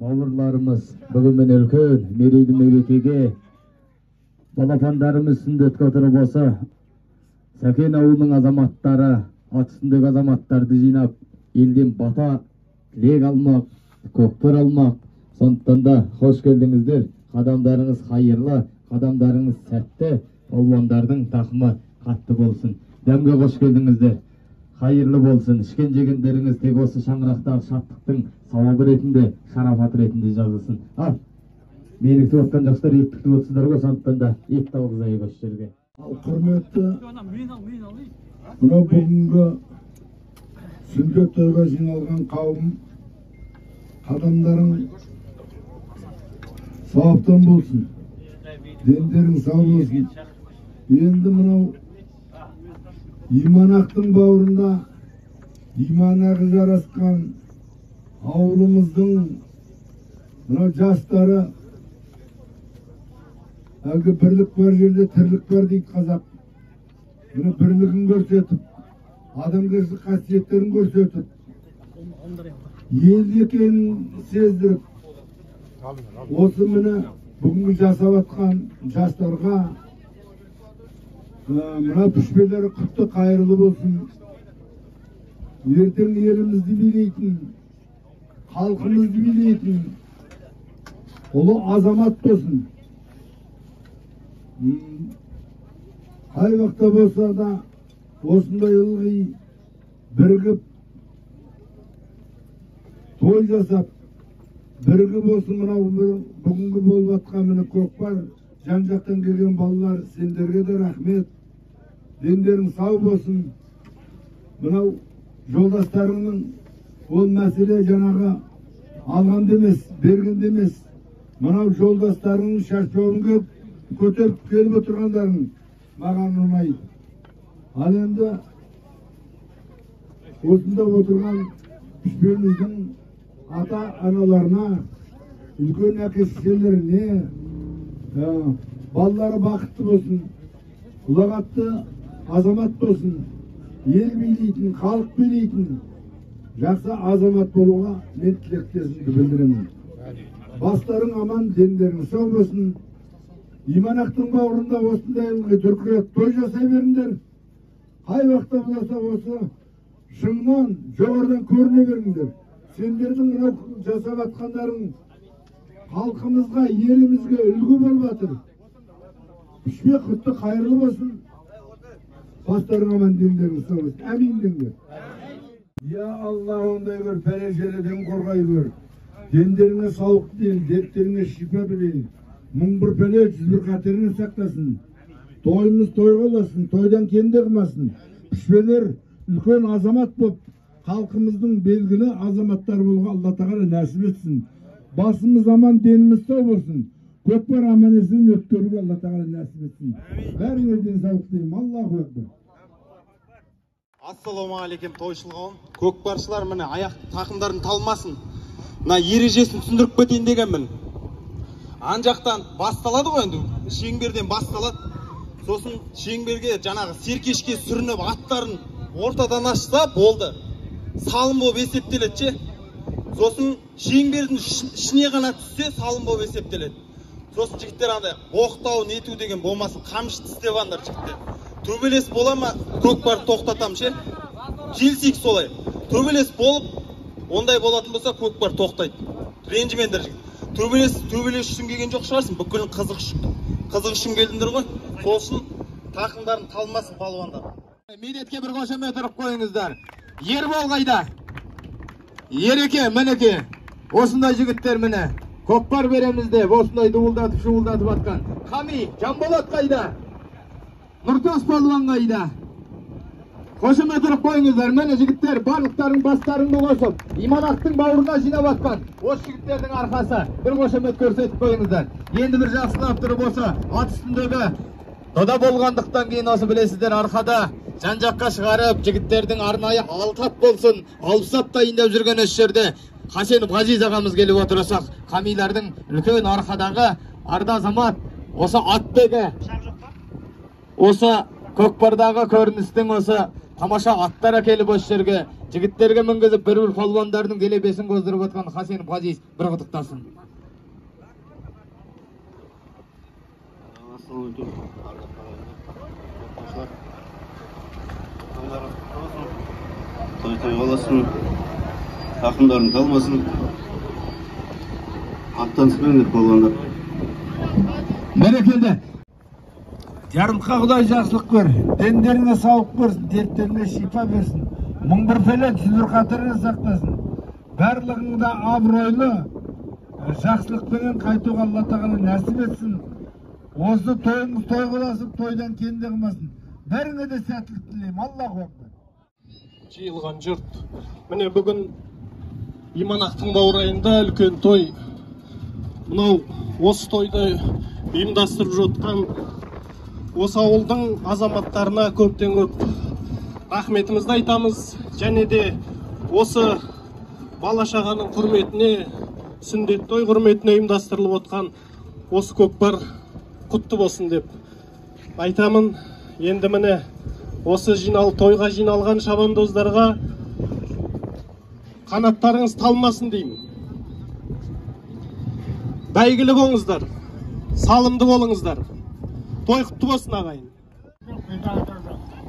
Bavurlarımız bugün ülkün mereyli mevekege balapanlarımız sündet kötürü bolsa Saken ауылының азаматтары ат үстіндегі азаматтарды жинап елден бата тілек алмақ, көкпар алмақ. Сондықтан да хош келдіңіздер. Қадамдарыңыз хайырлы, қадамдарыңыз сәтті, палуандардың тақымы қатты болсын. Дәмге хош келдіңіздер. Хайырлы болсын. Ішкен жегендеріңіз тек осы шаңырақтағы шаттықтың сауабы ретінде, шарафат ретінде жазылсын. Ал, мені күтіп отқан жастар ет күтіп отырсыздар ғой, сондықтан да ет тауғызайық осы жерге. Құрметті, мына бүгінгі сүндет тойға жиналған қауым қадамдарың сауаптан болсын, дендерің сау болсын. Енді мынау иманақтың бауырында иманағы жарасқан ауылымыздың мынау жастары әлгі бірлік бар жерде тірлік бар дейді қазақ. Бұны бірлігін көрсетіп, адамгершілік қасиеттерін көрсетіп, ел екенін сездіріп, осы міне бүгінгі жасап атқан жастарға мына пішпелері құтты қайырлы болсын. Ертең елімізді билейтін, халқымызды билейтін ұлы азамат болсын. Қай вақта болса да осындай ылғи бірігіп той жасап, бірігіп осы мынау бүгінгі болып атқан міне көкпар жан-жақтан келген балалар, сендерге де рахмет. Дендерің сау болсын. Мынау жолдастарыңның ол мәселе жаңағы алғанды емес, бергенді емес. Мынау жолдастарыңның шашуын көтеріп келіп отырғандарың маған ұнайды. Ал енді осында отырған пішпеміздің ата-аналарына, үлкен әке-шешелеріне, балалары бақытты болсын, ұлағатты азамат болсын, ел билейтін, халық билейтін жақсы азамат болуға мен тілектесімді білдіремін. Бастарың аман, дендерің сау болсын. Иманақтың бауырында осындай дүркірет той жасай беріңдер. Қай вақта болса осы шыңнан жоғарыдан көріне беріңдер. Сендердің мынау жасап атқандарың халқымызға, елімізге үлгі болып жатыр. Пішпе құтты қайырлы болсын. Бастарың аман, дендерің сау болсын. Әмин деңдер. Я Алла, ондай бір пәрежеледен қорғай бер. Дендеріңе сауық дейін, дерттеріңе шипа берейін. Мың бір пәле, жүз бір қатерінен сақтасын. Тойымыз той боласын, тойдан кенде қылмасын. Пішпелер үлкен азамат болып, халқымыздың белгілі азаматтар болуға Алла тағала нәсіп етсін. Басымыз аман, деніміз сау болсын. Көкпар аман-есен өткеруге Алла тағала нәсіп етсін. Бәріңе денсаулық деймін. Аллаху акбар. Ассалаумағалейкум тойшыл қауым. Көкпаршылар міне аяқ тақымдарын талмасын. Мына ережесін түсіндіріп кетейін дегенмін. Ан жақтан басталады ғой, енді шеңберден басталады. Сосын шеңберге жаңағы серкешке сүрініп аттарын ортадан ашса болды. Салым болып есептеледі. Сосын шеңбердің ішіне ғана түссе салым болып есептеледі. Сосын жігіттер андай боқтау нету деген болмасын, қамшы тістеп аңдар жігіттер. Төбелес бола ма, көкпар тоқтатам ше. Келсек солай. Төбелес болып, ондай болатын болса көкпар тоқтайды. Ренжімеңдер жігіт. Төбелес үшін келген жоқ шығарсың, бүкіл қызық үшін келдіңдер ғой. Сосын тақымдарын талмасын палуандар. Медетке бір қошемет ұрып қойыңыздар. Ербол қайда? Ереке, мінеке. Осындай жігіттер міне. Көкпар береміз деп, осындай дуылдатып, шуылдатып атқан. Қами, Жанболат қайда? Нұртас палуан қайда? Қошемет ұрып қойыңыздар. Міне жігіттер, барлықтарың бастарыңды қосып, иманақтың бауырына жинап атқан. Осы жігіттердің арқасы. Бір қошемет көрсетіп қойыңыздар. Енді бір жақсылап тұрып осы ат үстіндегі дода болғандықтан кейін осы білесіздер арқада жан-жаққа шығарып, жігіттердің арнайы алқап болсын, алпысап дайындап жүрген осы жерде Қасенов Ғазиз ағамыз келіп отырсақ, қамилардың үлкен арқадағы арда азамат осы аттегі, осы көкпардағы көріністің осы тамаша аттар әкеліп осы жерге Жігіттерге мінгізіп бір-бір палуандардың делебесін көздіріп отқан Хасенов Ғазиз бір құттықтасын. Той боласын, тақымдарын талмасын, аттансымен болғандар. Мерекелді. Ярымқа Құдай жақсылық бер, дендеріңе сауық берсін, дерттеріңе шипа берсін, мың бір пәле түзір қатарына сақтасын. Барлығыңда абыройлы, жақсылықпенен қайтуға Алла тағала нәсіп етсін. Осы тойыңыз той қыласып, тойдан кенде қылмасын. Бәріңе де сәттілік тілеймін. Аллаху акбар. Жиылған жұрт. Міне бүгін Иманақтың баурайында үлкен той. Мынау осы тойды ұйымдастырып жатқан осы ауылдың азаматтарына көптен көп рахметімізді айтамыз. Және де осы бала шағаның құрметіне, сүндет той құрметіне ұйымдастырылып отқан осы көкпар құтты болсын деп айтамын. Енді міне осы тойға жиналған шабандоздарға қанаттарыңыз талмасын деймін. Бәйгілі болыңыздар, салымды болыңыздар. Той құтты болсын ағайын.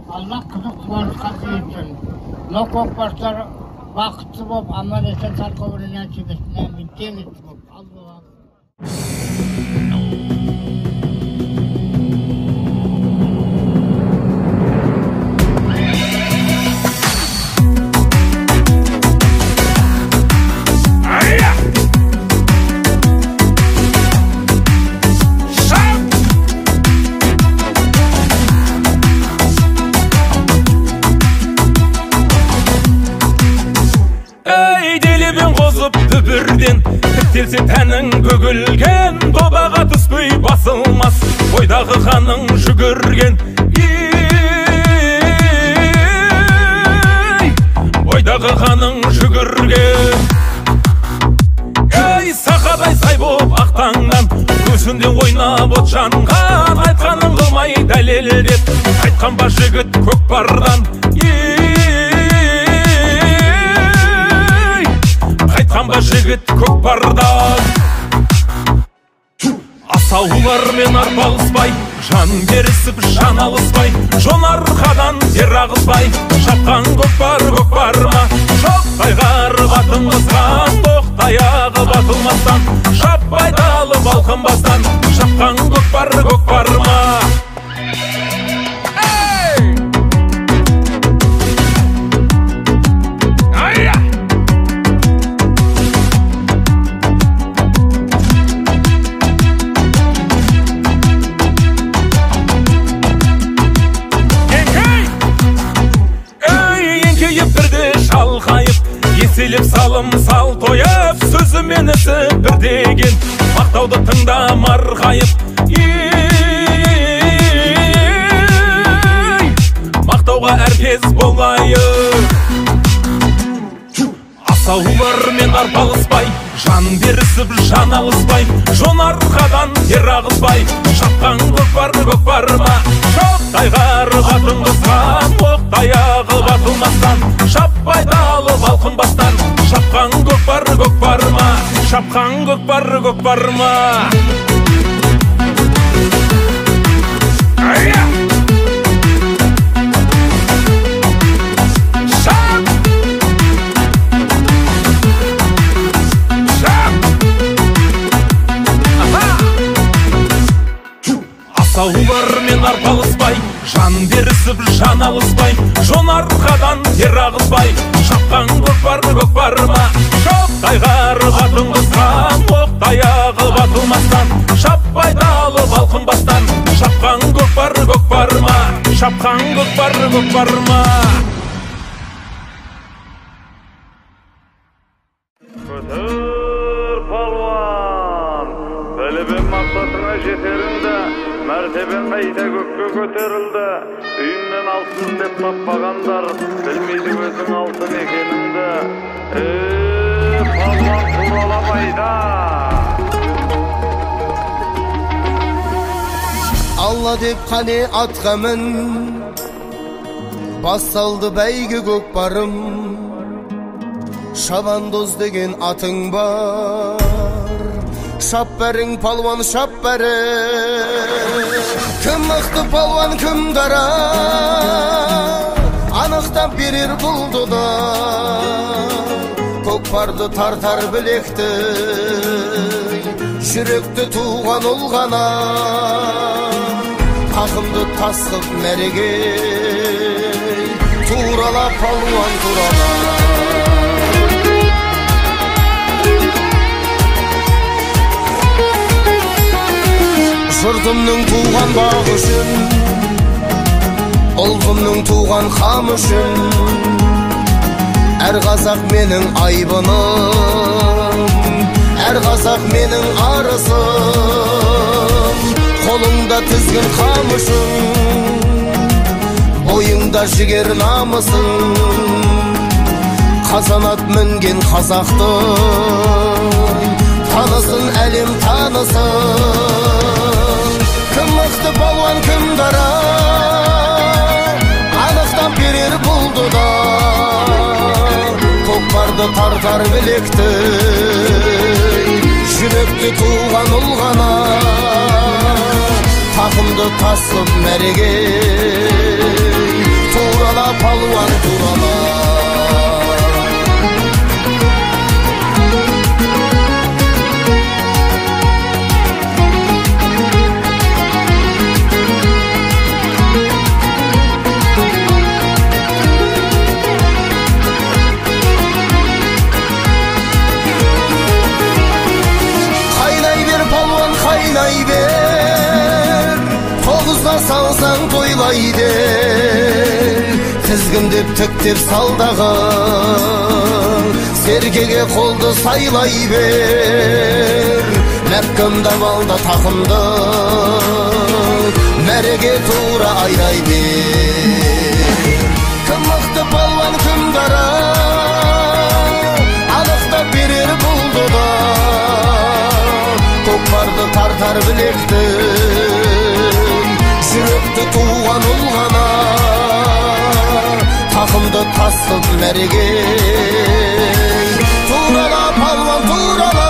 Allah kızı kulağınızға etsin. Mына көкбастар бақытты болып, аман есен сарқовырынан чебесінен биттен етті болып. Дүбірден тіктелсе тәнің көгілген, добаға түспей басылмас бойдағы қаның жүгірген. Бойдағы қаның жүгірген. Сақадай сай боп ақтаңнан, көзінде ойнап от жанған, айтқаның қылмай дәлелдеп айтқан ба жігіт көкпардан. Қанба жігіт көкпардан. Асаулармен арпалыспай, жан берісіп жан алыспай, жон арқадан тер ағызбай, шапқан көкпар көкпарма. Шоқтай қарып атылмастан, тоқтай ағып атылмастан, шаппай талып алқынбастан, шапқан көкпар көкпарма. Еселіп салым сал тойып, сөзімен ісі бір деген, мақтауды тыңдамар қайып. Мақтауға әркез болайық. Асаулармен арпалыспай, жан берісіп жан алыспай, жон арқадан тер ағызбай, шапқан көкпар көкпарма. Шоқтай қарып атылмастан, оқтай ағып атылмастан, шаппай талып алқынбастан, шапқан көкпар көкпарма. Шапқан көкпар көкпарма. Асаулармен арпалыспай, жан берісіп жан алыспай, жон арқадан тер ағызбай, шапқан көкпар көкпарма. Шоқтай қарып атылмастан, оқтай ағып атылмастан, шаппай талып алқынбастан, шапқан көкпар көкпарма. Шапқан көкпар көкпарма. Көтір палуан, білібен мақсатыңа жетеріңді, мәртебен қайта көкке көтерілді. Үйіңнен алтын деп таппағандар, білмейді өзің алтын екеніңді. Палуан тураламайда. Алла деп қане атқа мін, басталды бәйге көкпарым. Şabandoz деген атың бар. Шап бәрің палуан, шап бәрің. Кім мықты палуан, кім дара, анықтап берер бұлды да. Көкпарды тартар білекті, жүректі туған ұлғана. Тақымды тасқып мәреге, турала палуан турала. Жұртымның туған бағы үшін, ұлғымның туған қам үшін. Әр қазақ менің айбыным, әр қазақ менің арысым. Қолыңда тізгін қамышың, бойыңда жігер намысың. Қазанат мінген қазақтың, танысын әлем танысын. Кім мықты палуан, кім дара, анықтап берер бұлды да. Көкпарды тартар білекті, жүректі туған ұлғана. Тақымды тасып мәреге, турала палуан турала. Қайнай бер, тоғызда салсаң тойлай дер. Тізгіндеп тіктеп салдағы, серкеге қолды сайлай бер. Мәпкімдап алда тақымды, мәреге тура айрай бер. Кім мықты палуан, кім дара, анықтап берер бұлды да. Көкпарды тартар білекті, жүректі туған ұлғана. Тақымды тасып мәреге, турала палуан турала.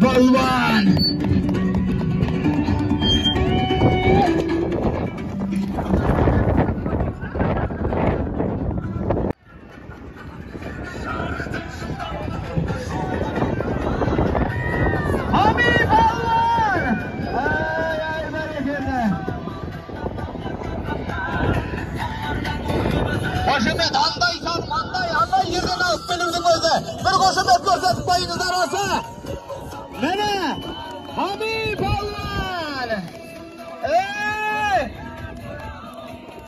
Balvan. Hami Balvan. Ay bereketli. Koşumet andaysan anday yerden alıp belirdim özü. Bir koşumet görsetip bayınızdan olsa. Mene Hami Balvan.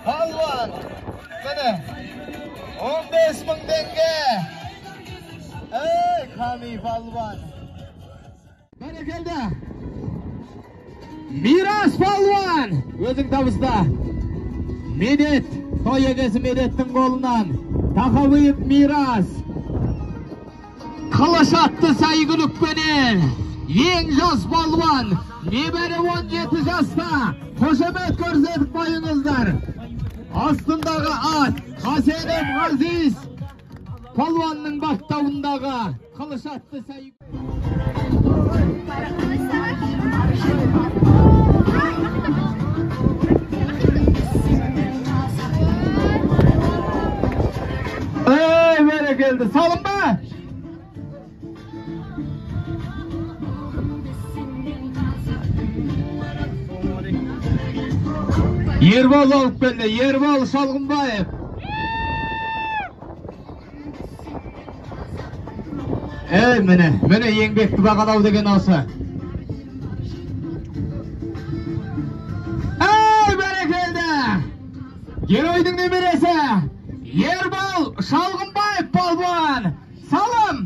Balvan. Mene 15.000 tenge. Hami Balvan. Mene geldi. Miras Balvan. Özün tabızda. Medet. Toy egesi Medet'tin kolundan. Takavıyıp miras. Kılıç attı saygılık benim. Ең жас балуан, небәрі 17 жаста, қошемет көрсетіп қойыңыздар. Астындағы ат, Қасенов Ғазиз, балуанның бақтауындағы қылыш атты сәйгі. Бәрекелді, салын ба? Ербол алып келді, Ербол Шалғынбаев. Міне еңбекті бағалау деген осы. Бәрекелді! Геройдың немересі Ербол Шалғынбаев балуан. Салым!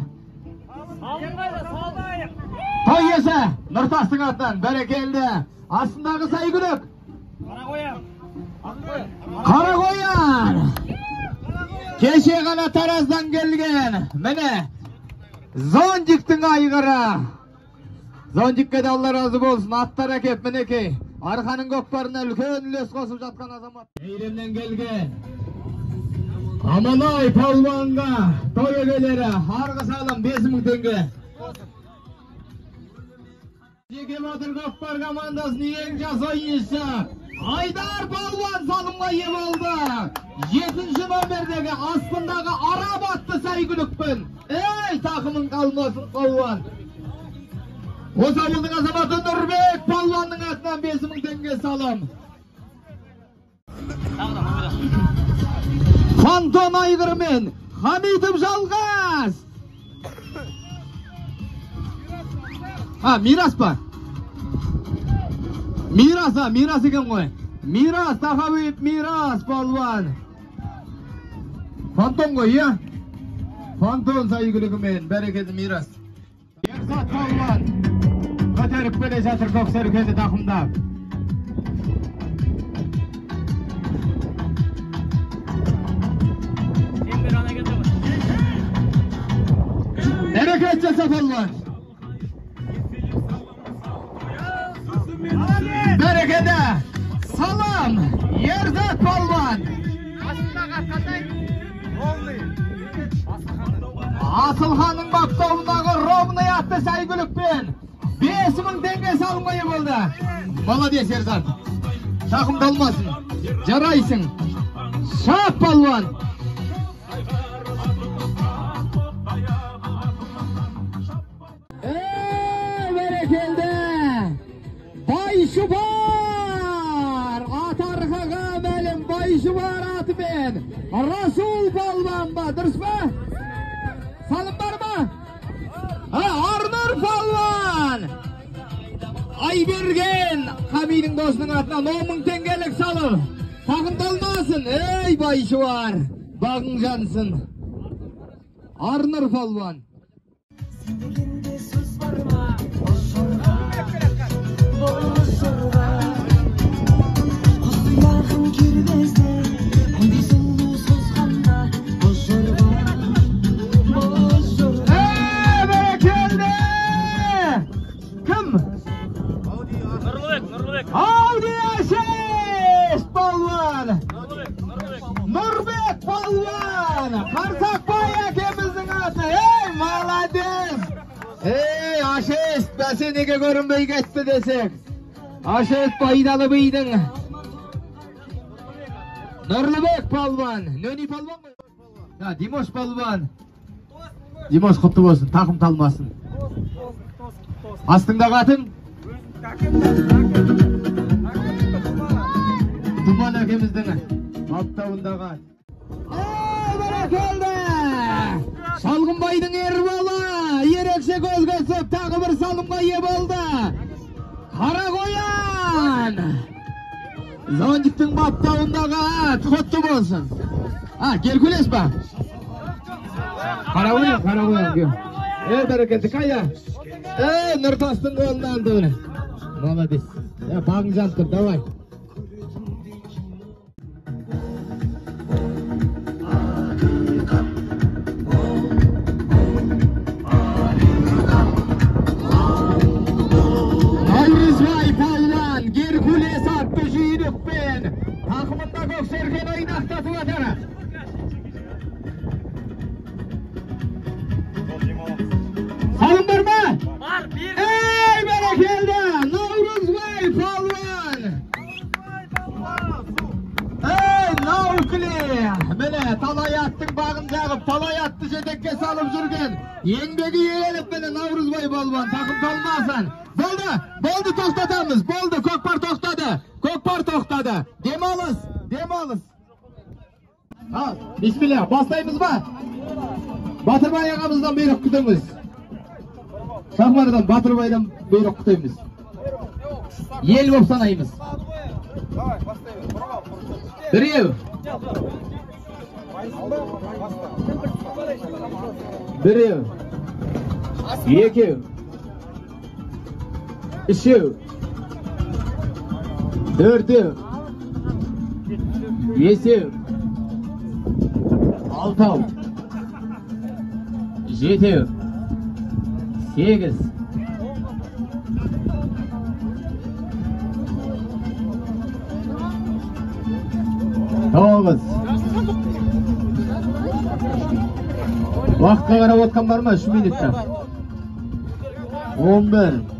Toy ese Nurtas'ın atından berekeldi. Aslındaki saygılık. Karakoyan. Keşe kana tarazdan gelgen. Mene. Zonjik'tin aygırı. Zonjik'e de Allah razı olsun. Atlara kep menekey. Arkanın gökbarına ülken üles kosup жатқан azamat. Eyremden gelgen. Amanay palvanga. Toy egelere. Hargı sağlam 5.000 tenge. Jeke Batır Gökbar komandasının en jas oyuncusu Aydar Palvan salımga ие oldu. 7. nomerdeki aslındaki Arabat'tı saygılıkpın. Ey takımın kalmasın Palvan. O sabıldın azamatı Nurbek Palvan'ın atından 5.000 tenge salım. Fanton Aygırmen Hamidov Жалғас. Ha miras var. Miras eken koy. Miras takabıyıp miras palvan. Fanton koy ya. Fanton saygılıkmen bereketi miras. Yersat palvan. Katerip bele жатыр көксер kendi takımda. Bereket jasa palvan. Berekede salam Yerzat Palvan. Asılhan'ın baktağındaki Rovna'ya attı saygılıkpen 5.000 tenge salmayı buldu. Молодец Yerzat. Takım dalmasın. Jaraysın. Şap Palvan. Berekelde. Bayşı var. Atarkaga melim bayşı var atı ben. Rasul Palvan mı? Dürüst mü? Salım var mı? Arnur Palvan. Aybergen. Hamid'in dostunun atına 10.000 tengelik salım. Takım dalmasın. Ey bayşı var. Bağın cansın. Arnur Palvan. Audi Aşes Palvan. Nurbek Palvan. Karsak Bayakemizin atı. Ey молодец. Ey Aşes ben seni nege görünmeyi geçti desek. Aşes baydalı bıydın. Nurbek Palvan. Nöni Palvan mı? Ya Dimoş Palvan. Dimoş kutlu olsun. Takım talmasın. Astında katın. Tuman akemizden Aptavundaga. Berekelde. Salgınbay'dın Erbola. Yerekse göz gösüp takı bir salımga ие oldu. Karakoyan. Zonjik'tin Aptavundaga kutlu olsun. Ha gel güles bak. Karakoyan gel. Berekelde kaya. Nurtas'ın golünü aldı onu. Молодец. Ya bağın jantır davay. Navruzbay Palvan Gerkules attı jüyülükpen. Takımında Göksergen oynaktatı vatara. Salım var mı? Var bir. Ey berekelde. Navruzbay Palvan. Ey Navukli. Mene talay attın bağın jağıp talay attı jetekке salıp жүрген. Yenbegi yeğelip mene Navruzbay Palvan takım talmasan. Boldu toktatamız. Boldu Kökbar toktadı. Kökbar toktadı. Demalız. Al bismillah bastayımız mı? Batırbay ağamızdan buyruk kütümüz. Şahmardan Batırbay'dan buyruk kütümüz. Yel bop sanayımız. Birev. 2 3 4 5 6 7 8 9 Vaqtga qarab o'tgan bormi shu minutda 11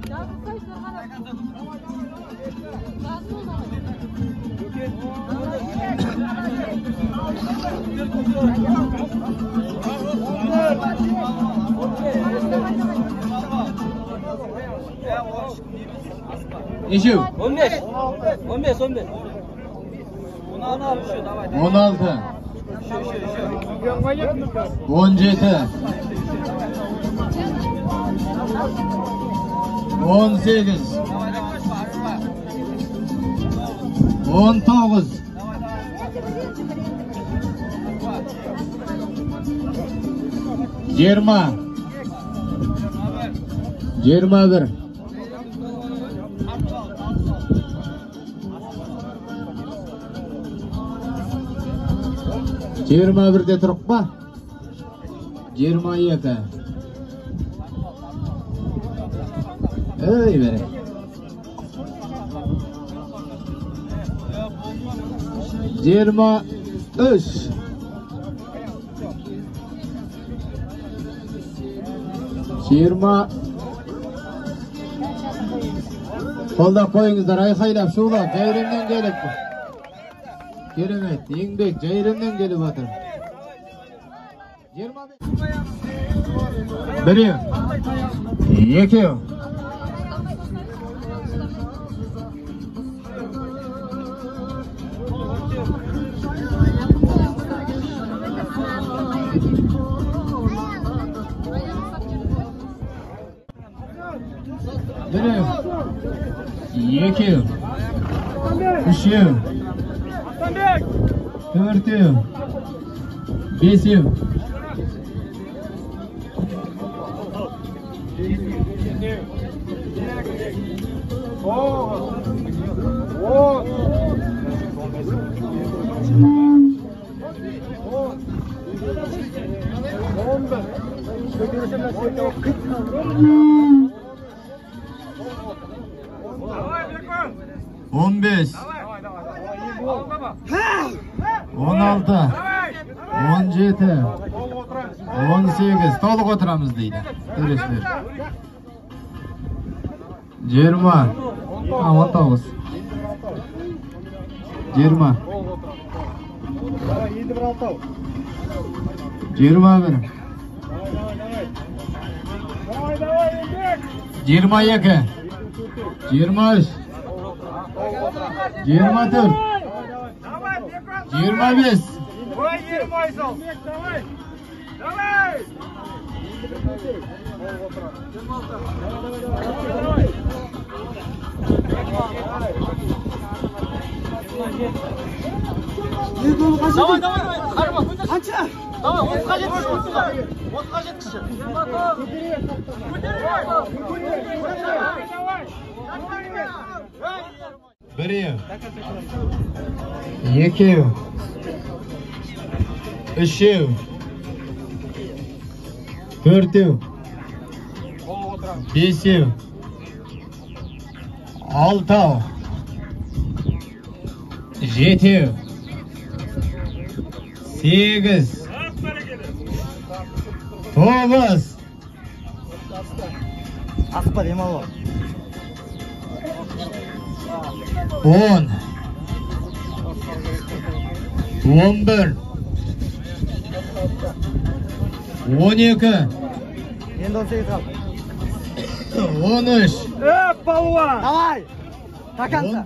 Neçe? 15. 15. 16 17 18 19 20 21 21'de turuppa 22 Ey bere 23 20 Kolda koyuңuzдар ayqaylап шулап жайремден келip Керемет, еңбек жайремден келіп атыр 1 2 2 3 4 5 15 16 17 18 to'liq o'tiramiz deydi. Ko'rishlar. 20 aman to'g'ris. 20 21 22 23 24 25 Давай, давай. Қанша? Давай, 30-ға жеткізші, 30-ға. 30-ға жеткізші. Biri, 2 3 4 5 6 7 8 9 Aspa demalo. 10 11 12 Endi 18 qal. 13 Polvon. Давай. Takansa.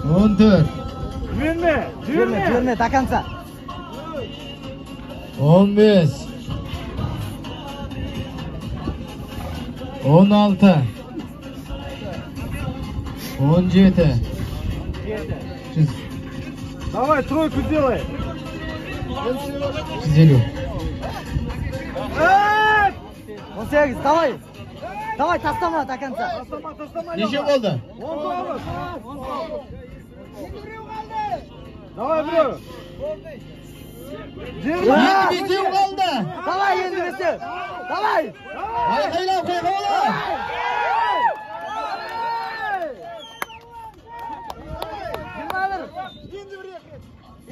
14 Yürme, takansa. 15 16 17 Давай, тройку делай. 150 18, давай. Давай, taslama до конца. Necha bo'ldi? 10 Давай, bro. 20 qoldi. Давай, endi bitti. Давай. Ayqaylab qo'yinglar.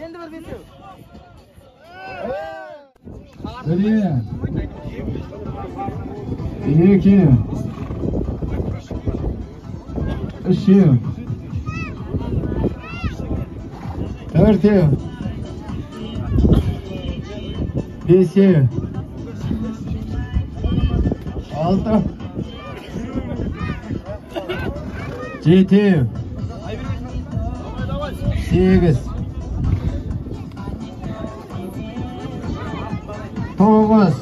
Endi bir bitti. Bir, iki, üç, dört, beş, altı, yedi, sekiz, 9.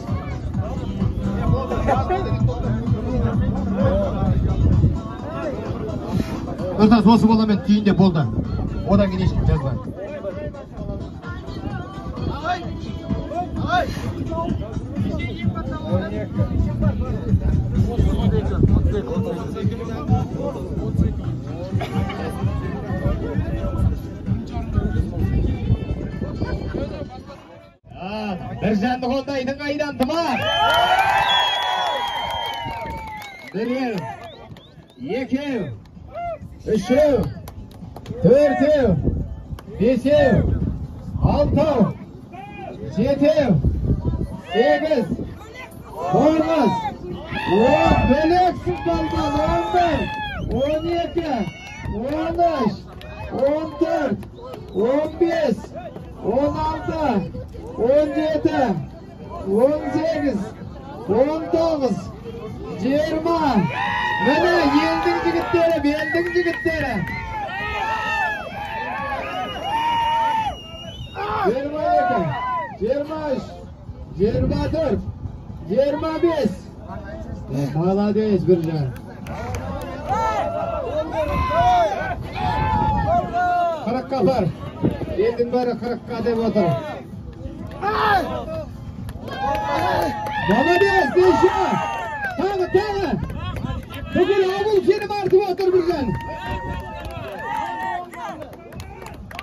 Özden sosu bollamen tüyünde bolda. Odan gidiş yazma. Bir canlı koldaydın aydan tımar. Bir, iki, üç, dört, beş, altı, yedi, sekiz, 9, 10, bölüksün baldan, 11, 12, 13, 14, 15, 16, 17, 18, 19, 20. Mana yelding jigitlarim, yelding jigitlarim. 22, 23, 24, 25. Молодец, Birjan. 40'a var. Eldin bari 40'a deb otur. Молодец, Birjan. Tağı. Bugün avul seni martı otur Birjan.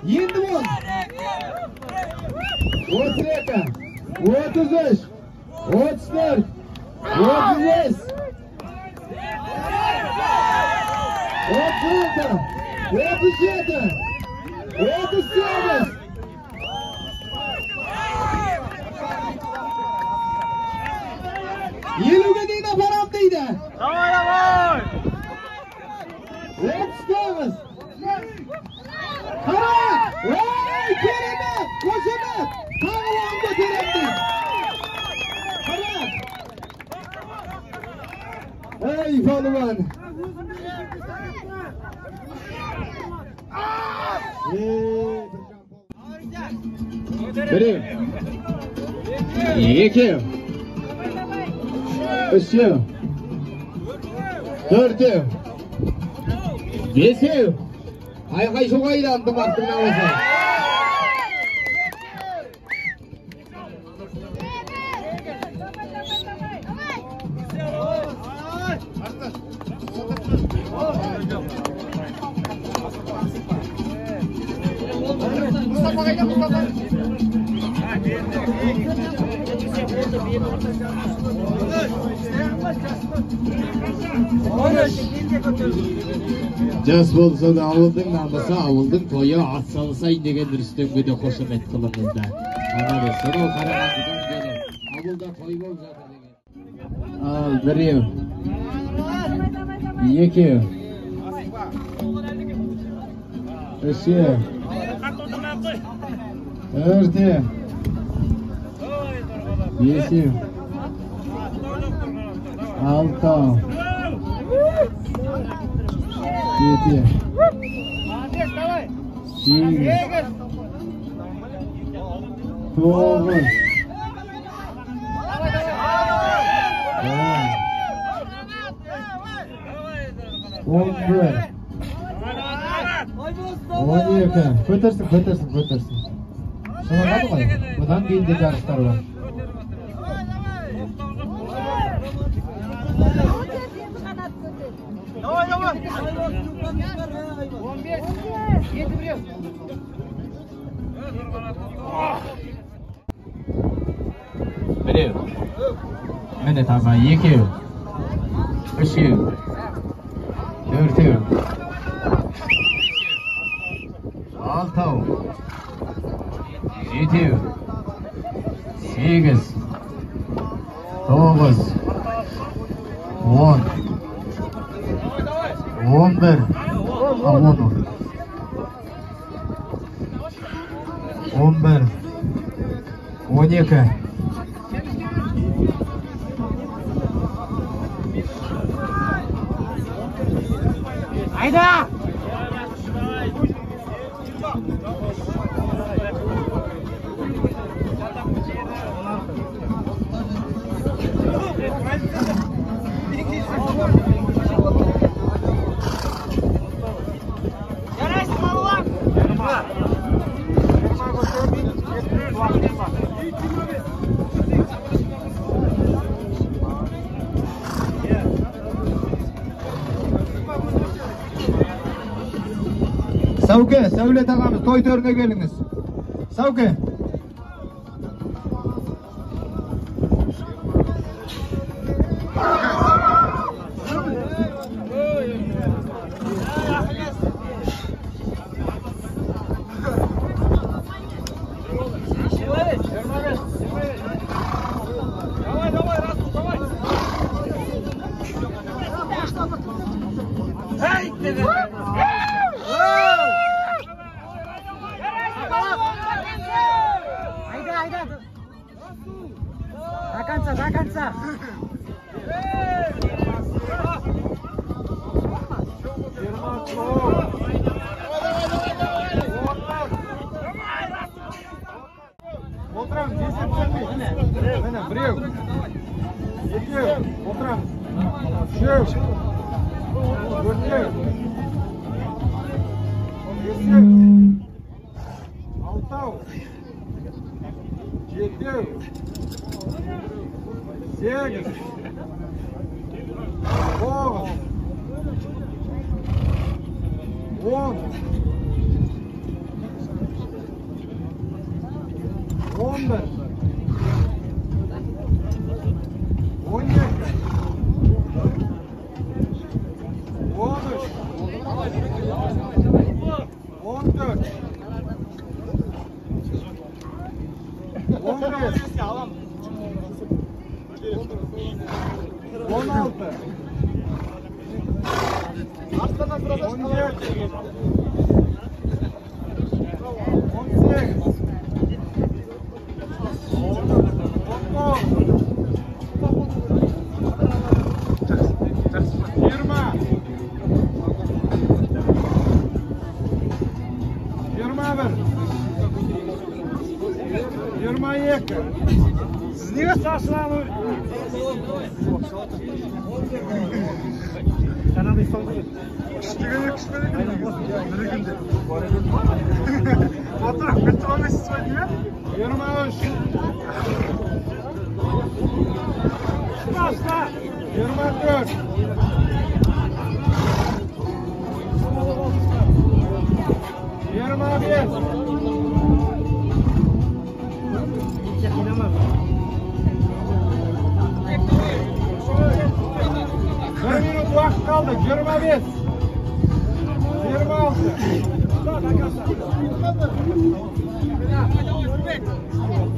Yendi bu. 32, 33, 34, 35, 36, 37, 38. Yeluga deydi param deydi. Davay. 39. Qara! Voy, Keremet! Qo'shimat! Tag'ilonga kerakdi. Qara! Ey polvon! Bir, iki, üç, dört, beş. Ayqay shu qaydan tumaqtin olsa. Jas bo'lsa da avulning namasi avulning to'yi at solsang degandir üstünge qo'shimcha qilingizlar. Mana bu so'rov qaragandan kelib avulda to'y bo'lib жатыр degan. Al, bir, iki, üç, dört, beş, altı, 7, 8, 9, 11, 12. Ko'tarsin. Shunaqami qo'y? Bundan keyin jarishlar bor. Birev. Mene taqa 2. 3. 4. 6. 7. 8. 9. 10. 11. 11. 12. Hayda! Sauke, Savlet ağamız toy törüne geliniz. Sauke. Zakanca. Oturam, kesip gelmeyin. Mene, birev. 2. Oturam. 3. 4. 5. 6. 7. 8. 9. 10. 11. 12. 13. 14. 15. 16. 22. Siz niye saçlanır? Sana bir soru. Kıştıgını kıştıgını. Nürgünde. Fotoğraf bitirme söylüyor. 23. Başla. 24. 25. Bir minut vakit kaldı. 25. 26.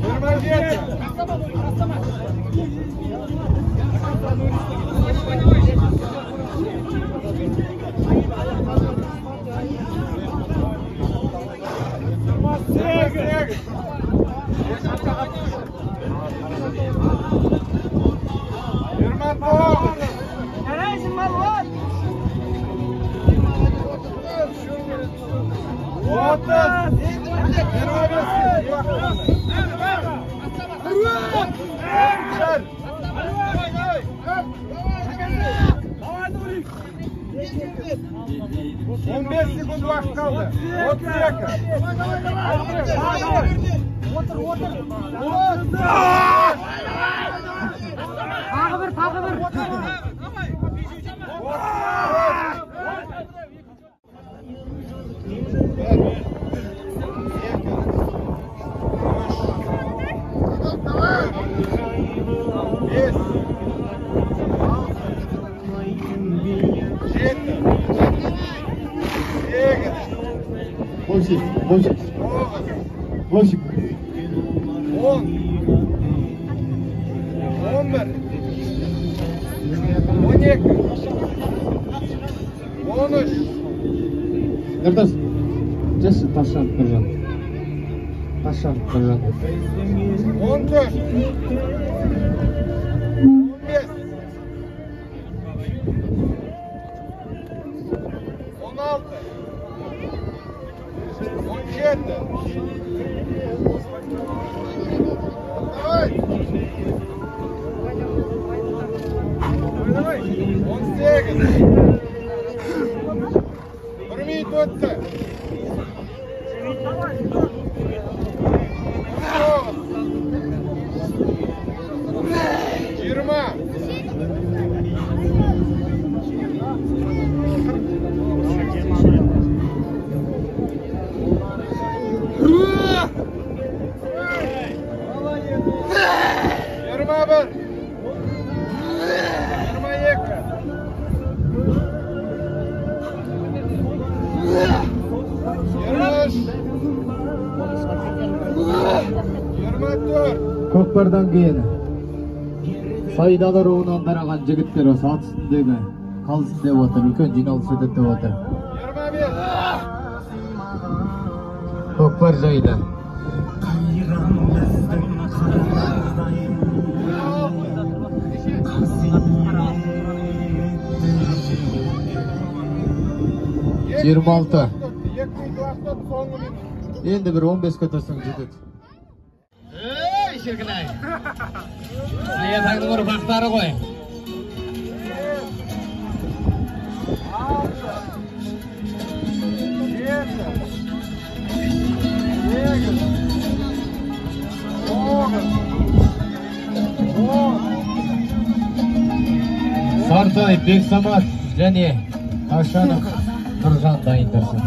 27. 28. 29. Neresin malvat? 30. 15 sekund vakit kaldı. 30 yakın. Otur. Takı bir. Boşuk. Boşuk. 10 11 12 13 Neredesin? Cesi taşlanıp duracağım. Taşlanıp duracağım. 14 15 16 17 Көкпардан кейін сайдалы руынан тараған жігіттер осы ат үстіндегі қалсын деп отыр, үлкен жиналыс өтеді деп отыр. Көкпар жайда. Жиырма енді бір 15 көтерсең жетеді. Ей, шіркін-ай! Аятаңның ұрпақтары ғой. Сартай, Бексамат және Ашанов Тұржан дайындырсын.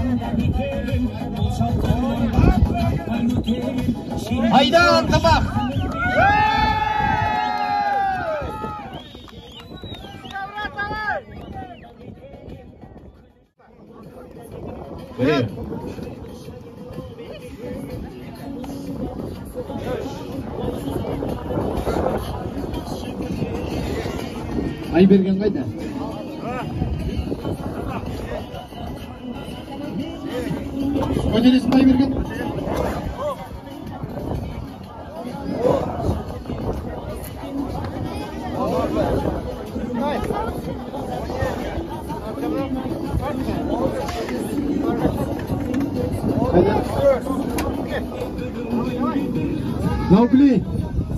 Айда антымақ! Айберген қайда? Көтересің Айберген?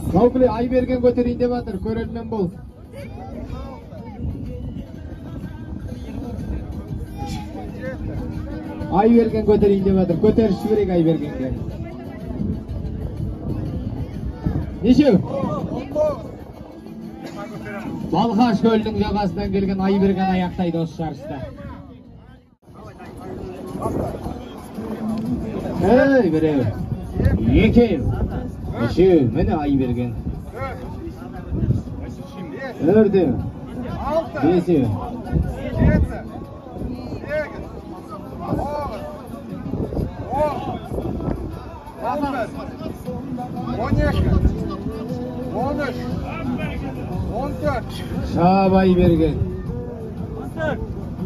Заукли, Айберген көтерейін деп атыр, көрермен бол. Айберген көтерейін деп атыр, көтеріш керек Айбергенге. Нешеу? Балқаш көлдің жағасынан келген Айберген аяқтайды осы жарыста. Ей, біреу, екеу, үшеу, міне Айберген. Өрдеу, бесеу. 14 Шаб Айберген.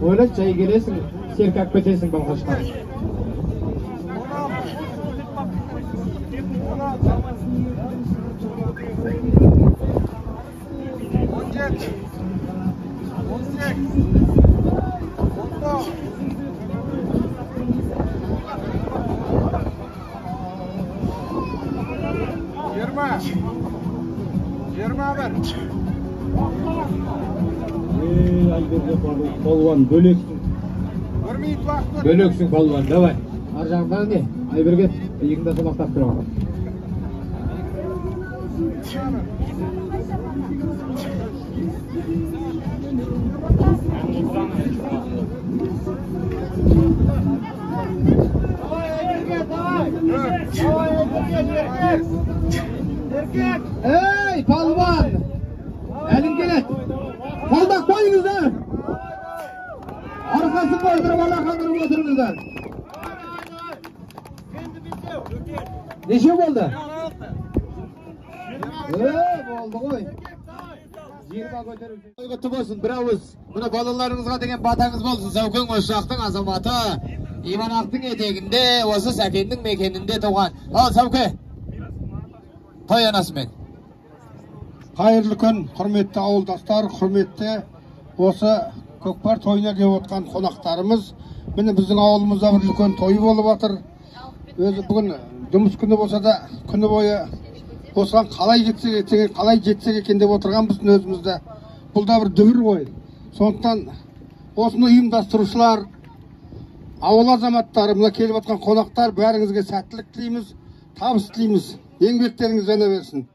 Ойлап жай келесің, серкак бітесің Балқашқа. 21 Айберген балуан бөлексің. Бөлексің балуан, давай. Ар жағындағы не? Айберген, иығында солақтап тұрған. Ey, palvan! Elin gelet! Koldak koyunuzlar! Arkası koydurup, alakandırıp oturunuzlar! Neçe boldu? Boldu koy. 20 götürüp. Құтты болсын, бір ауыз. Мұны балаларыңызға деген батаңыз болсын. Сәукен Ошақтың азаматы. Ивановтың етегінде, осы Сәкеннің мекенінде туған. Ал Сәуке. Той анасымен. Қайырлы күн, құрметті ауылдастар, құрметті осы көкпар тойына келіп отқан қонақтарымыз. Міне біздің ауылымызда бір үлкен той болып жатыр. Өзі бүгін жұмыс күні болса да күні бойы осыған қалай жетсек екен деп отырған біздің өзімізді. Бұл да бір дүбір ғой. Сондықтан осыны ұйымдастырушылар, ауыл азаматтары, мына келіп отқан қонақтар бәріңізге сәттілік тілейміз, табыс тілейміз. Еңбектеріңіз жана берсін.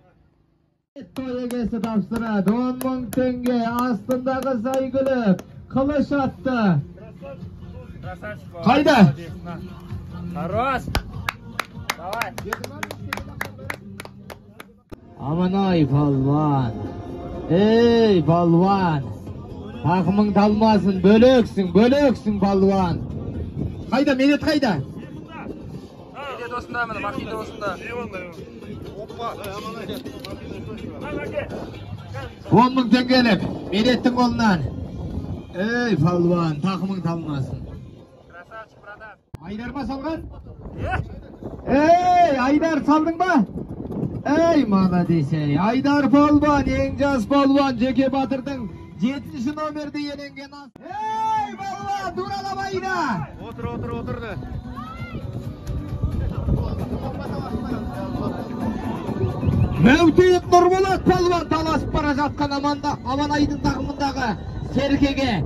Той егесі тапсырады. 10.000 теңге астындағы сәйгүлік қылыш атты. Қайда? Хорош. Давай. Aman palvan. Ey palvan. Takımın talmasın, bölöksün palvan. Kayda, Medet kayda? Medet osunda mı? Makine osunda. 10.000 tengelip, Medet'tin kolundan. Ey palvan, takımın talmasın. Aydar mı salgan? Ey, Aydar saldın mı? Ey malades ey, Aydar palvan, Yengjaz palvan, Jeke Batır'dın 7. nomerde yenengen as. Ey palvan, duralamaydı. Otur. Mevtiyet Nurbolat palvan talasıp bara жатқан Amanay'dın takımındağı Serkege.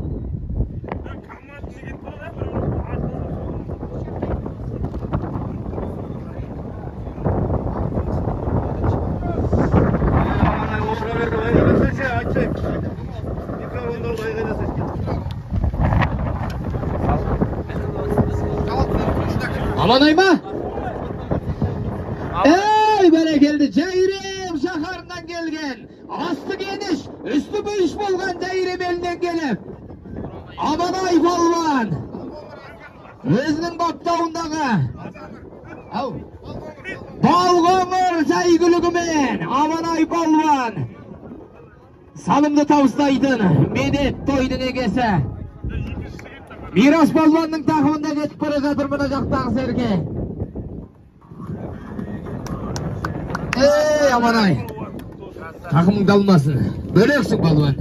Amanay mı? Ey berekeldi Ceyrim şaharından gelgen. Astı geniş, üstü büyüş bolgan Ceyrim elinden gelip. Amanay palvan. Özünün baktağındağı. Balgomur saygılığымен Amanay palvan. Salımdı tavıstaydın Medet toydun egesi. Miras palvanның takımında geçip para жатыр mına жақтағы Serke. Ey Amanay. Takımın dalmasın. Bölöksün palvan.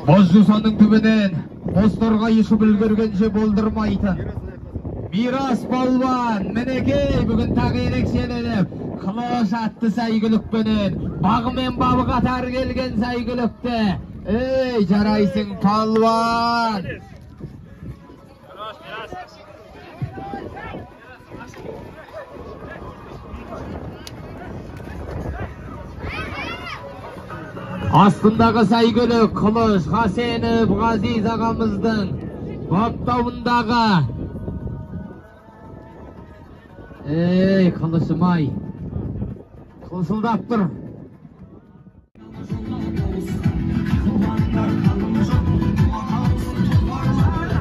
Bozjusanның түбінен Бозторға ешіп үлгергенше болдырмайтын. Miras palvan, мінекей бүгін тағы ерекшеленіп, қылыш атты сәйгүлікпенен, бағы мен бабы қатар келген сәйгүлікті. Ей, жарайсың palvan. Астындағы сәйгүлік қылыш Хасенов Ғазиз ағамыздың баптауындағы. Ey kılıçım ay. Kılışıldap dur.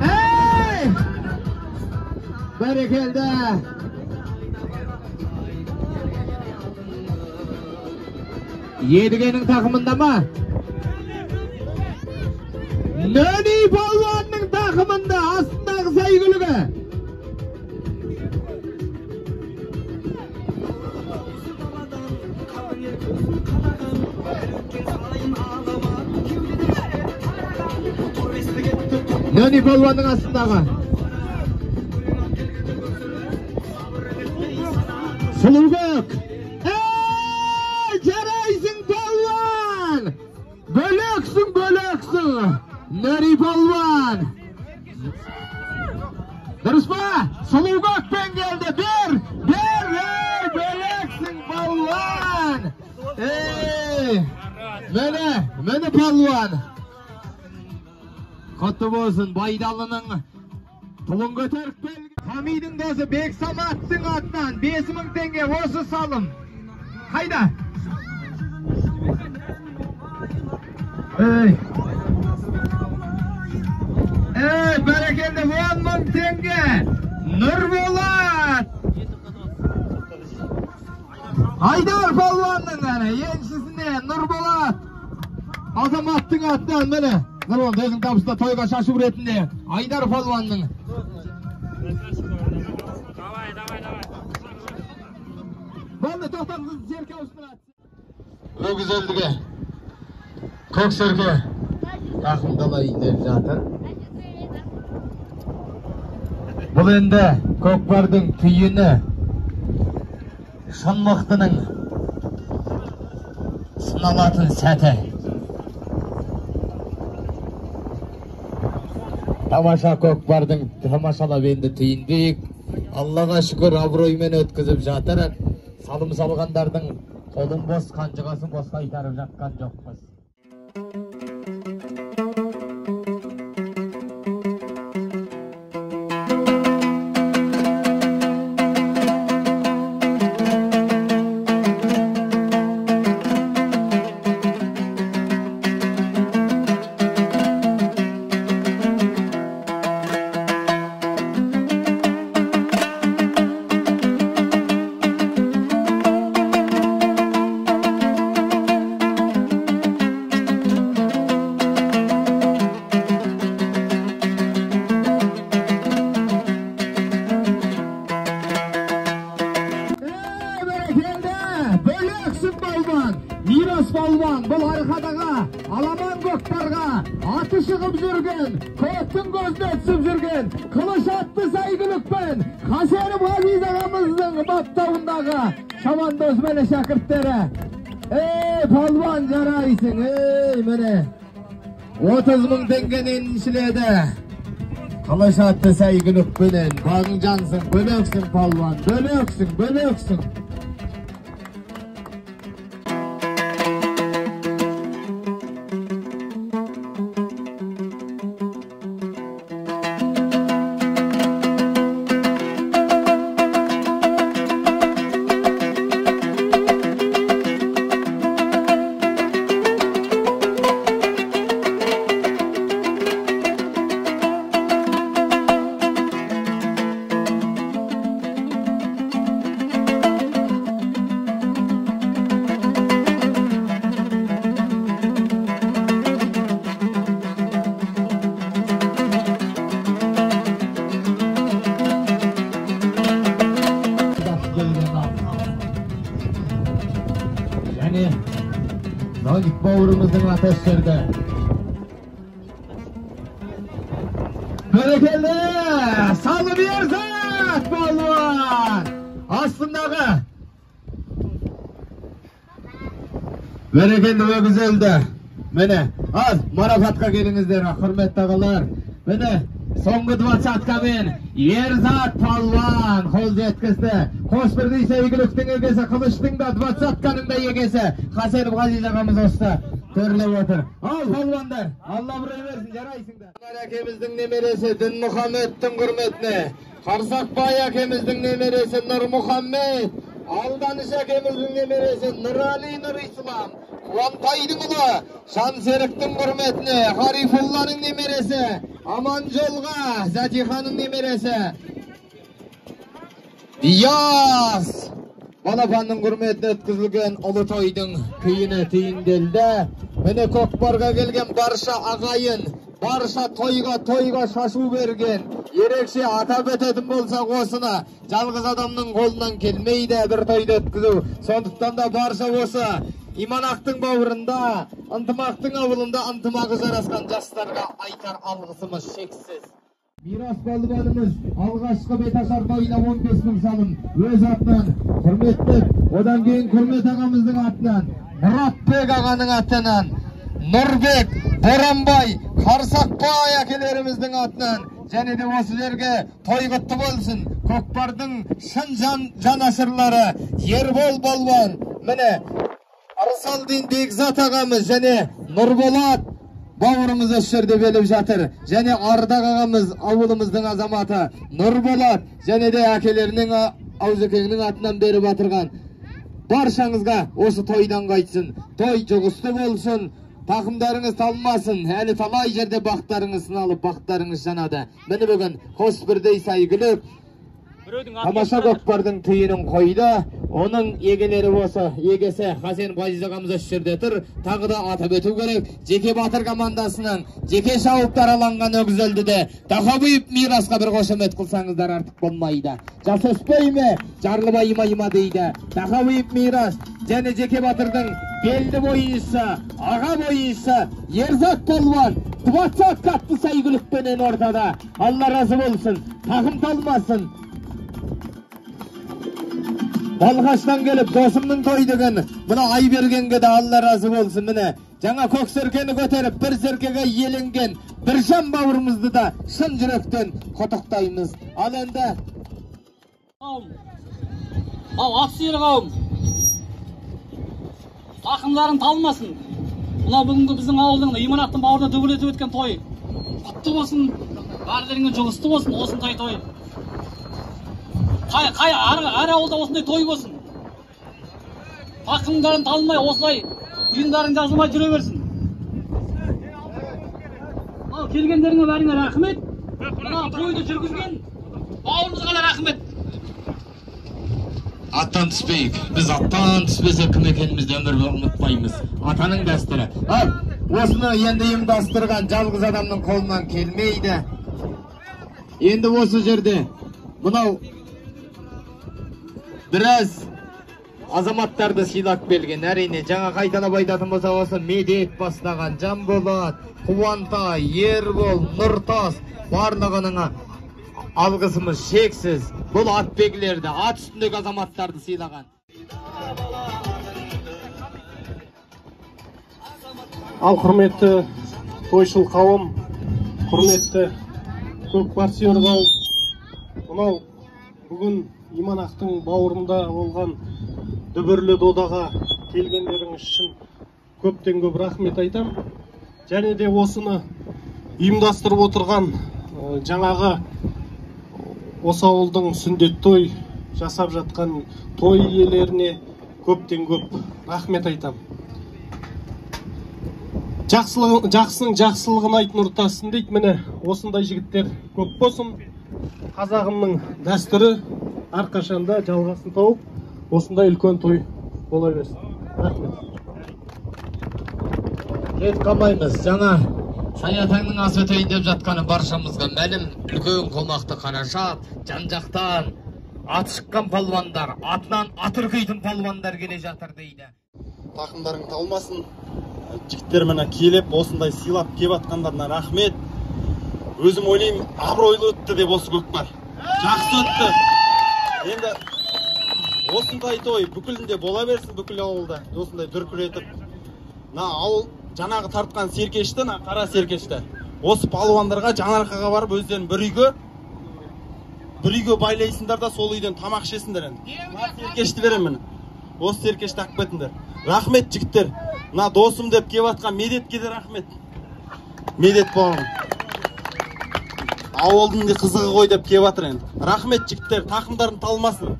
Ey! Berekelde. Yedigenin takımında mı? Nöni palvanның takımında астындағы saygılığı. Nöni palvanның астындағы. Сұлугөк. Ey, жарайсың palvan. Bölöksün. Nöni palvan. Dürüst mü? Сұлугөkпен geldi. Bir. Ey, bölöksün palvan. Ey, mene palvan. Құтты болсын, Байдалының тұлын көтеріп келген. Хамидың досы Бек Саматтың атынан 5.000 теңге осы салым. Қайда? Ey berekende 10.000 tenge. Nurbolat. Haydar Palvan'ın yani yençisinde Nurbolat. Azamattın attan beni. Nurbolat özün tapısında toyga şaşıp retinde. Haydar Palvan'ın. Vallahi tohtamsız jerke üstüne at. O güzeldige. Kok serke. Yakındalayın der zaten. Bu endi Kokbardın tüyünü Şanmaqtının sınalatın səti. Tamaşa Kokbardın tamaşalap endi tüyündük. Allah'a şükür abroymen ötküzüp жатыр. Salım salgandardın kolun boş, kancıgaсын boş kaytarıp жатқан жоқпыз. Miros Palvan бұл арқадаға, аламан көкпарға, аты шығып жүрген, көктің көзіне түсіп жүрген, қылыш атты сәйгүлікпен, Қасенов Ғазиз ағамыздың баптауындағы шабандоз мәне шәкірттері. Palvan жарайсың, міне 30.000 теңгенен ішіледі. Қылыш атты сәйгүлікпенен, бағың жансың, бөлөксің Palvan, бөлөксің. Zagit bavurumuzun ateşlerde. Berekeli, salı bir zat Palvan. Aslındağı. Berekeli ve güzeldi. Mene, az marafatqa gelinizler, hürmetli ağalar. Mene, soңғы 20 мен Erzat Palvan қол жеткізді. Қош бірдей сәйгүліктің егесі, қылыштың да 20-ның да егесі Қасенов Ғазиз ағамыз осты төрлеп отыр. Ал Palvanдар, Алла бұрай берсін, жарайсыңдар. Әкеміздің немересі Дінмұхаммедтің құрметіне, Қарсақбай әкеміздің немересі Нұрмұхаммед, Алданыш әкеміздің немересі Нұрали Нұрислам, Қуантайдың ұлы Жансеріктің құрметіне, Харифулланың немересі Аманжолға Затиханың немересі Дияс Балапанның құрметіне өткізілген ұлы тойдың күйіні түйінделді. Міне көкпарға келген барша ағайын, барша тойға шашу берген, ерекше атап өтетін болса осыны жалғыз адамның қолынан келмейді бір тойды өткізу. Сондықтан да барша осы Иманақтың бауырында, ынтымақтың ауылында ынтымағы жарасқан жастарға айтар алғысымыз шексіз. Miros Palvanımız alğaçqı Betaşar bayına 15.000 salım öz atынан, құрметтеп, одан кейін Құрмет ағамыздың атынан, Мұратбек ағаның атынан, Нұрбек, Боранбай, Қарсақбай әкелеріміздің атынан, және де осы жерге той құтты болсын. Көкпардың шын жанашырлары Ербол Балуан, міне Арсалдин Бекзат ағамыз және Нұрболат бауырымыз осы жерде беліп жатыр. Және Ардақ ағамыз ауылымыздың азаматы Нұрболат және де әкелерінің Аузекеңнің атынан беріп атырған. Баршаңызға осы тойдан қайтсын. Той жұғысты болсын. Takımlarınız talmasın. Әлі талай жерде бақтарыңыз сыналып, бақтарыңыз жанады. Міне бүгін қос бірдей сайгылып, тамаша көкпардың түйінін қойды. Оның егелері осы, егесі Хасен Ғазиз ағамыз осы жерде тұр. Тағы да атап өту керек. Жеке батыр командасының жеке шауып дараланған өгізелді де тақабыйып мирасқа бір қошемет қылсаңыздар артық болмайды. Жасөспей ме, жарлыбай майма дейді. Тақабыйып мирас және жеке батырдың белді бойынша, аға бойынша, Ерзат Полван 20 қатты сайгүлікпенен ортада. Алла разы болсын, тақым талмасын. Балғаштан келіп, досымның тойдығын, мұна ай бергенге де Алла разы болсын. Міне, жаңа көк серкені көтеріп, бір серкеге еленген, бір жан бауырымызды да шын жүректен құттықтаймыз. Ал енді ат сүйері қауым, тақымдарын талмасын. Мына бүгінгі біздің ауылдың иманаттың бауырда дөбілетіп өткен той құтты болсын, барларыңа жұғысты болсын, осындай той. Әр ауылда осындай той болсын. Тақымдарын талмай, осылай ұйымдарын жазылмай жүре берсін. Келгендеріңе бәріңе рахмет. Мына тойды жүргізген бауырымызға да рахмет. Аттан түспейік. Біз аттан түспесе кім екенімізді өмірге ұмытпаймыз. Атаның дәстүрі. Ал, осыны енді ұйымдастырған жалғыз адамның қолынан келмейді. Енді осы жерде мынау біраз азаматтарды сыйлап берген. Әрине, жаңа қайталап айтатын болса, осы Медет бастаған Жанболат, Қуантай, Ербол, Нұртас барлығының алғысымыз шексіз. Бұл атбегілерді, ат үстіндегі азаматтарды сыйлаған. Ал құрметті тойшыл қауым, құрметті көкпарсүйер қауым, мынау бүгін Иманақтың бауырында болған дүбірлі додаға келгендеріңіз үшін көптен көп рахмет айтам. Және де осыны ұйымдастырып отырған жаңағы осы ауылдың сүндет той жасап жатқан той иелеріне көптен көп рахмет айтам. Жақсының жақсылығын айт нұртасын дейді. Міне осындай жігіттер көп болсын. Қазағымның дәстүрі әрқашанда жалғасын тауып, осындай үлкен той бола берсін. Рахмет. Кет қалмаймыз. Жаңа Саятаңның ас өтейін деп жатқаны баршамызға мәлім. Үлкен қомақты қарашат, жан-жақтан ат шыққан палуандар, атынан ат үркейтін палуандар келе жатыр дейді. Тақымдарың талмасын. Жігіттер міне келіп, осындай сыйлап кеп атқандарына рахмет. Өзім ойлаймын, абыройлы өтті деп осы көкпар. Жақсы өтті. Енді осындай той бүкілінде бола берсін, бүкіл ауылда. Осындай дүркіретіп. Ауыл жаңағы тартқан серкешті, қара серкешті. Осы палуандарға Жанарқаға барып өздерін бір үйге байлайсыңдар да сол үйден тамақ ішесіңдер енді. Серкешті беремін. Осы серкешті ақып кетіңдер. Рахмет жігіттер. Досым деп кеп атқан Медетке де рахмет. Медет бауырым. Ауылдың қызығы ғой деп кеп атыр енді. Рахмет жігіттер, тақымдарын талмасын.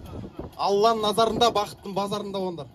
Алланың назарында, бақыттың базарында ондар.